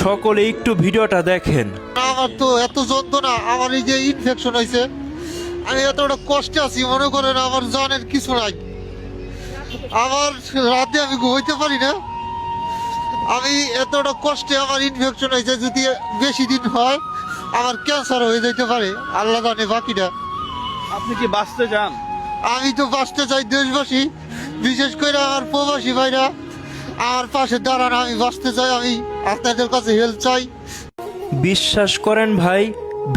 সকলে একটু ভিডিওটা দেখেন। আমার তো এত যন্ত্রণা, আমার এই যে ইনফেকশন হয়েছে, আমি এতটা কষ্টে আছি, মনে করেন আমার জানের কিছু নাই। আমার রাতে আমি ঘুমাইতে পারি না, আমি এতটা কষ্টে, আমার ইনফেকশন হয়েছে, যদি বেশি দিন হয় আমার ক্যান্সার হয়ে যেতে পারে, আল্লাহ জানে বাকিটা। আপনি কি বাঁচতে চান? আমি তো বাঁচতে চাই, দেশবাসী বিশেষ করে আমার প্রবাসী ভাইরা আমার পাশে দাঁড়ান, আমি বাঁচতে চাই, আমি আপনাদের কাছে হেল্প চাই। বিশ্বাস করেন ভাই,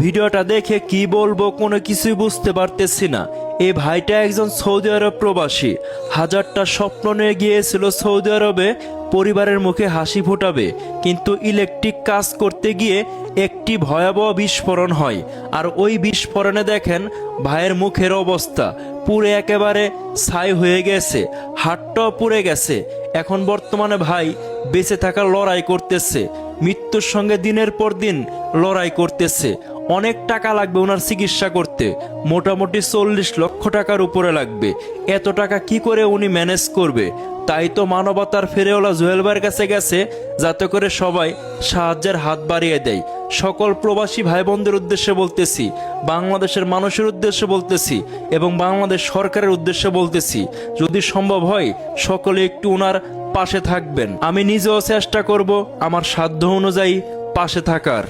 ভিডিওটা দেখে কি বলবো কোনো কিছুই বুঝতে পারতেছি না। এই ভাইটা একজন সৌদি আরব প্রবাসী, হাজারটা স্বপ্ন নিয়ে গিয়েছিল সৌদি আরবে পরিবারের মুখে হাসি ফোটাবে, কিন্তু ইলেকট্রিক কাজ করতে গিয়ে একটি ভয়াবহ বিস্ফোরণ হয়। আর ওই বিস্ফোরণে দেখেন ভাইয়ের মুখের অবস্থা পুরো একেবারে ছাই হয়ে গেছে, হাতটাও পুড়ে গেছে। এখন বর্তমানে ভাই বেঁচে থাকার লড়াই করতেছে, মৃত্যুর সঙ্গে দিনের পর দিন লড়াই করতেছে। অনেক টাকা লাগবে ওনার চিকিৎসা করতে, মোটামুটি 40 লক্ষ টাকার উপরে লাগবে। এত টাকা কি করে উনি ম্যানেজ করবে? তাই তো মানবতার ফেরেওয়ালা জুয়েল ভাইয়ের কাছে গেছে, যাতে করে সবাই সাহায্যের হাত বাড়িয়ে দেয়। সকল প্রবাসী ভাই বোনদের উদ্দেশ্যে বলতেছি, বাংলাদেশের মানুষের উদ্দেশ্যে বলতেছি এবং বাংলাদেশ সরকারের উদ্দেশ্যে বলতেছি, যদি সম্ভব হয় সকলে একটু ওনার পাশে থাকবেন। আমি নিজেও চেষ্টা করব আমার সাধ্য অনুযায়ী পাশে থাকার।